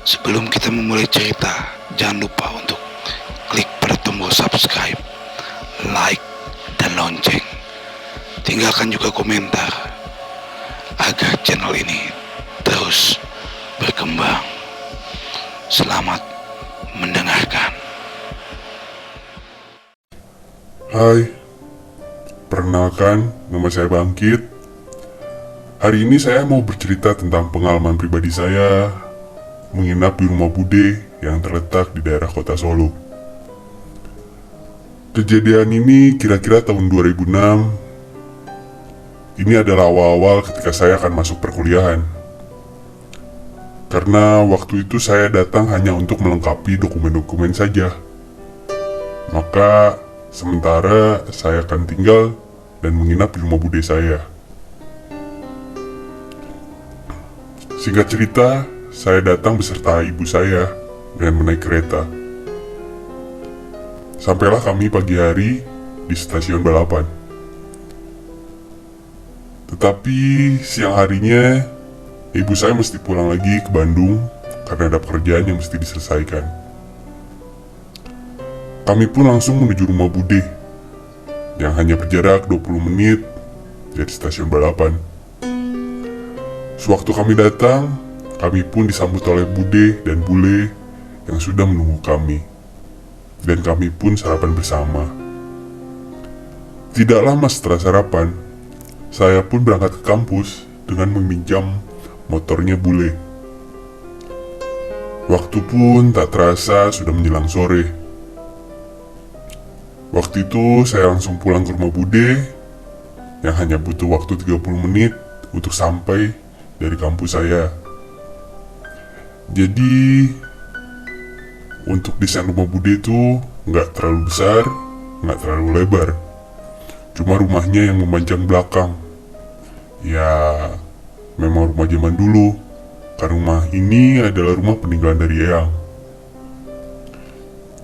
Sebelum kita memulai cerita, jangan lupa untuk klik pada tombol subscribe, like, dan lonceng. Tinggalkan juga komentar agar channel ini terus berkembang. Selamat mendengarkan. Hai, perkenalkan, nama saya Bangkit. Hari ini saya mau bercerita tentang pengalaman pribadi saya menginap di rumah Bude yang terletak di daerah kota Solo. Kejadian ini kira-kira tahun 2006. Ini adalah awal-awal ketika saya akan masuk perkuliahan. Karena waktu itu saya datang hanya untuk melengkapi dokumen-dokumen saja. Maka sementara saya akan tinggal dan menginap di rumah Bude saya. Singkat cerita, saya datang beserta ibu saya dengan menaik kereta. Sampailah kami pagi hari di stasiun balapan. Tetapi siang harinya, ibu saya mesti pulang lagi ke Bandung karena ada pekerjaan yang mesti diselesaikan. Kami pun langsung menuju rumah Bude yang hanya berjarak 20 menit dari stasiun balapan. Sewaktu kami datang, kami pun disambut oleh Bude dan Bule yang sudah menunggu kami. Dan kami pun sarapan bersama. Tidak lama setelah sarapan, saya pun berangkat ke kampus dengan meminjam motornya Bule. Waktu pun tak terasa sudah menjelang sore. Waktu itu saya langsung pulang ke rumah Bude yang hanya butuh waktu 30 menit untuk sampai dari kampus saya. Jadi untuk desain rumah Bude itu nggak terlalu besar, nggak terlalu lebar. Cuma rumahnya yang memanjang belakang. Ya, memang rumah zaman dulu. Karena rumah ini adalah rumah peninggalan dari Eyang.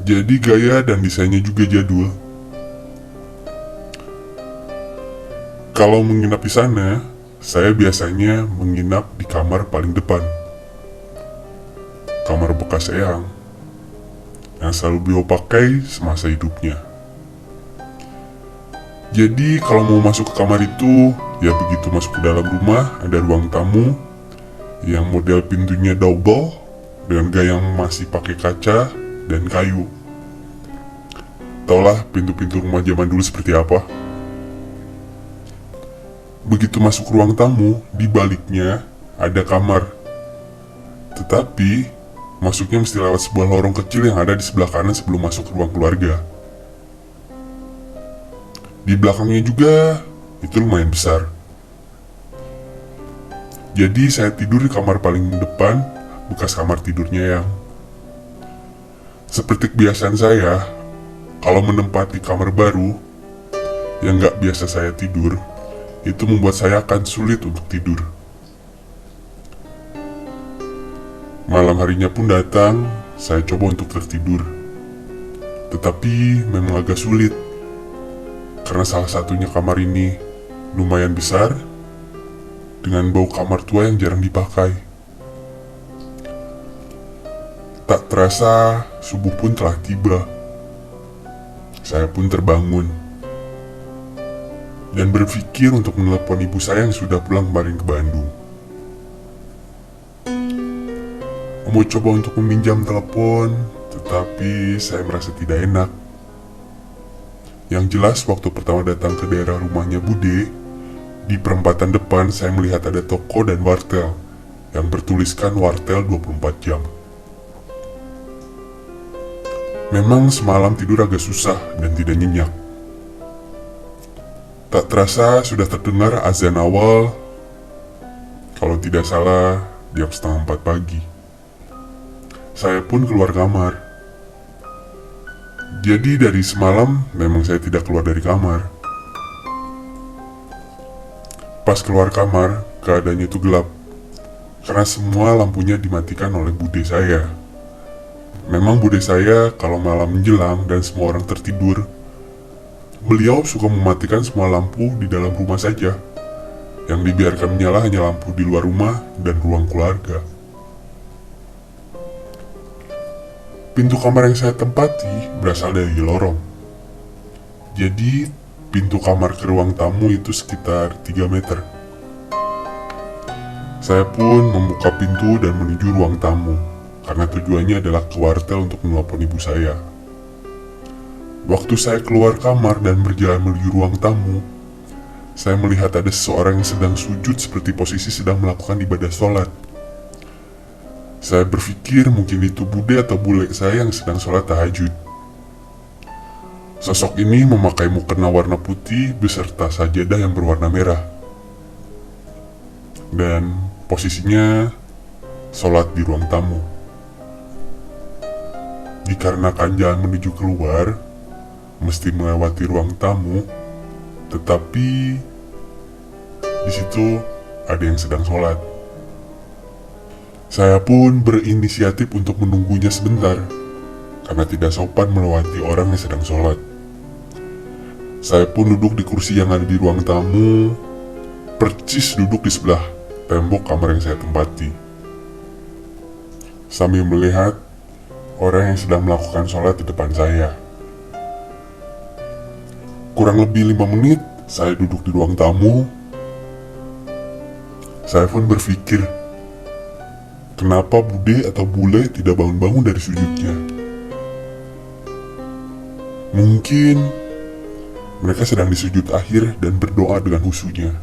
Jadi gaya dan desainnya juga jadul. Kalau menginap di sana, saya biasanya menginap di kamar paling depan. Kamar bekas Eyang yang selalu beliau pakai semasa hidupnya. Jadi kalau mau masuk ke kamar itu, ya begitu masuk ke dalam rumah ada ruang tamu yang model pintunya double dengan gaya yang masih pakai kaca dan kayu. Taulah pintu-pintu rumah zaman dulu seperti apa. Begitu masuk ruang tamu, di baliknya ada kamar. Tetapi masuknya mesti lewat sebuah lorong kecil yang ada di sebelah kanan sebelum masuk ke ruang keluarga. Di belakangnya juga itu lumayan besar. Jadi saya tidur di kamar paling depan, bekas kamar tidurnya yang seperti kebiasaan saya, kalau menempati kamar baru yang gak biasa saya tidur, itu membuat saya akan sulit untuk tidur. Malam harinya pun datang, saya coba untuk tertidur. Tetapi memang agak sulit, karena salah satunya kamar ini lumayan besar, dengan bau kamar tua yang jarang dipakai. Tak terasa, subuh pun telah tiba. Saya pun terbangun dan berpikir untuk menelepon ibu saya yang sudah pulang kemarin ke Bandung. Mau coba untuk meminjam telepon, tetapi saya merasa tidak enak. Yang jelas waktu pertama datang ke daerah rumahnya Bude, di perempatan depan saya melihat ada toko dan wartel yang bertuliskan wartel 24 jam. Memang semalam tidur agak susah dan tidak nyenyak. Tak terasa sudah terdengar azan awal, kalau tidak salah jam 3:30 pagi. Saya pun keluar kamar. Jadi dari semalam memang saya tidak keluar dari kamar. Pas keluar kamar, keadaannya itu gelap. Karena semua lampunya dimatikan oleh Bude saya. Memang Bude saya kalau malam menjelang dan semua orang tertidur, beliau suka mematikan semua lampu di dalam rumah saja. Yang dibiarkan menyala hanya lampu di luar rumah dan ruang keluarga. Pintu kamar yang saya tempati berasal dari lorong. Jadi, pintu kamar ke ruang tamu itu sekitar 3 meter. Saya pun membuka pintu dan menuju ruang tamu, karena tujuannya adalah ke wartel untuk menelpon ibu saya. Waktu saya keluar kamar dan berjalan menuju ruang tamu, saya melihat ada seseorang yang sedang sujud seperti posisi sedang melakukan ibadah sholat. Saya berpikir mungkin itu bude atau bule saya yang sedang sholat tahajud. Sosok ini memakai mukena warna putih beserta sajadah yang berwarna merah. Dan posisinya sholat di ruang tamu. Dikarenakan jalan menuju keluar mesti melewati ruang tamu, tetapi di situ ada yang sedang sholat. Saya pun berinisiatif untuk menunggunya sebentar, karena tidak sopan melewati orang yang sedang sholat. Saya pun duduk di kursi yang ada di ruang tamu, persis duduk di sebelah tembok kamar yang saya tempati. Sambil melihat orang yang sedang melakukan sholat di depan saya. Kurang lebih 5 menit, saya duduk di ruang tamu. Saya pun berpikir, kenapa bude atau bule tidak bangun-bangun dari sujudnya? Mungkin mereka sedang di sujud akhir dan berdoa dengan khusyuknya.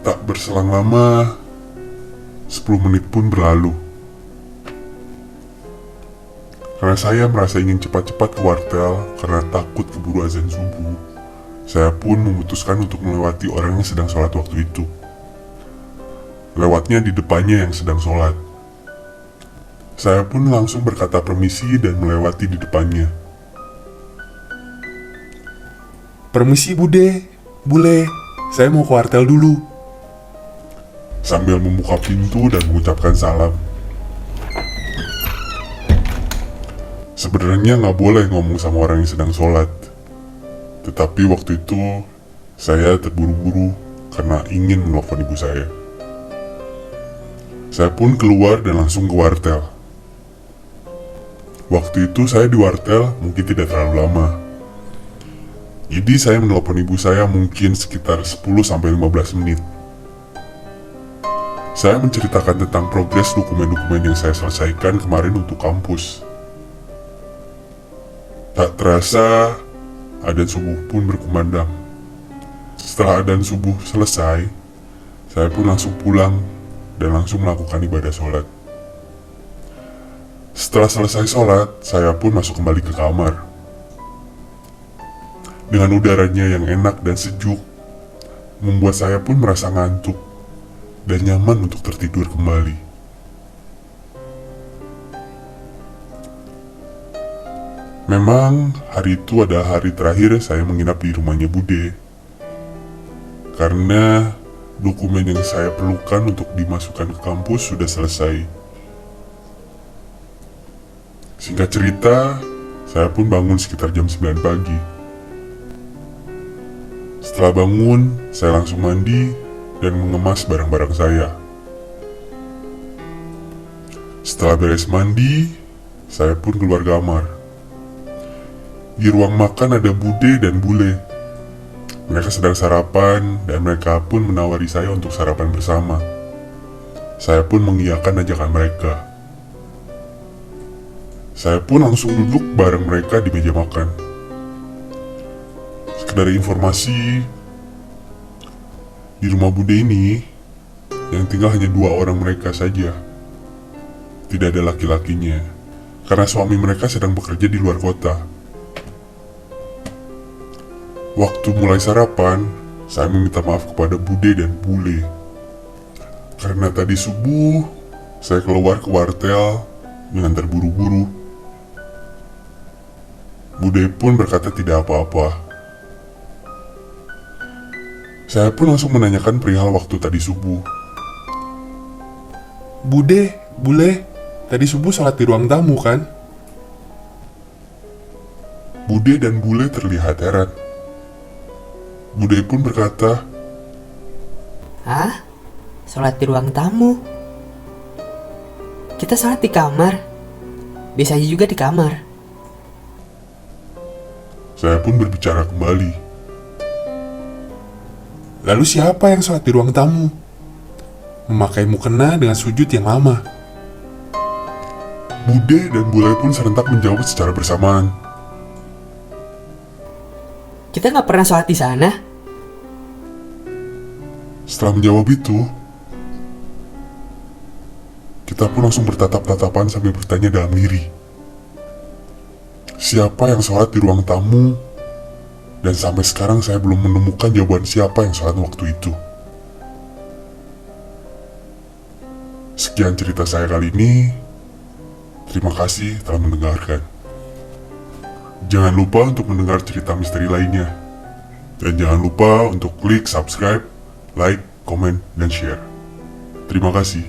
Tak berselang lama, 10 menit pun berlalu. Karena saya merasa ingin cepat-cepat ke wartel karena takut keburu azan subuh, saya pun memutuskan untuk melewati orang yang sedang sholat waktu itu. Lewatnya di depannya yang sedang sholat. Saya pun langsung berkata permisi dan melewati di depannya. Permisi bude, bule, saya mau ke wartel dulu. Sambil membuka pintu dan mengucapkan salam. Sebenarnya nggak boleh ngomong sama orang yang sedang sholat. Tetapi waktu itu saya terburu-buru karena ingin menelpon ibu saya. Saya pun keluar dan langsung ke wartel. Waktu itu saya di wartel mungkin tidak terlalu lama. Jadi saya menelpon ibu saya mungkin sekitar 10-15 menit. Saya menceritakan tentang progres dokumen-dokumen yang saya selesaikan kemarin untuk kampus. Tak terasa, adzan subuh pun berkumandang. Setelah adzan subuh selesai, saya pun langsung pulang dan langsung melakukan ibadah sholat. Setelah selesai sholat, saya pun masuk kembali ke kamar. Dengan udaranya yang enak dan sejuk, membuat saya pun merasa ngantuk dan nyaman untuk tertidur kembali. Memang hari itu adalah hari terakhir saya menginap di rumahnya bude. Karena dokumen yang saya perlukan untuk dimasukkan ke kampus sudah selesai. Singkat cerita, saya pun bangun sekitar jam 9 pagi. Setelah bangun, saya langsung mandi dan mengemas barang-barang saya. Setelah beres mandi, saya pun keluar kamar. Di ruang makan ada bude dan bule. Mereka sedang sarapan dan mereka pun menawari saya untuk sarapan bersama. Saya pun mengiyakan ajakan mereka. Saya pun langsung duduk bareng mereka di meja makan. Sekedar informasi, di rumah bude ini yang tinggal hanya 2 orang mereka saja. Tidak ada laki-lakinya, karena suami mereka sedang bekerja di luar kota. Waktu mulai sarapan, saya meminta maaf kepada bude dan bule. Karena tadi subuh, saya keluar ke wartel dengan terburu-buru. Bude pun berkata tidak apa-apa. Saya pun langsung menanyakan perihal waktu tadi subuh. Bude, bule, tadi subuh sholat di ruang tamu kan? Bude dan bule terlihat heran. Bude pun berkata, Hah? Sholat di ruang tamu? Kita sholat di kamar. Biasanya juga di kamar. Saya pun berbicara kembali. Lalu siapa yang sholat di ruang tamu? Memakai mukena dengan sujud yang lama. Bude dan Bule pun serentak menjawab secara bersamaan. Kita nggak pernah sholat di sana. Setelah menjawab itu, kita pun langsung bertatap-tatapan sambil bertanya dalam diri. Siapa yang sholat di ruang tamu? Dan sampai sekarang saya belum menemukan jawaban siapa yang sholat waktu itu. Sekian cerita saya kali ini. Terima kasih telah mendengarkan. Jangan lupa untuk mendengar cerita misteri lainnya. Dan jangan lupa untuk klik subscribe, like, komen, dan share. Terima kasih.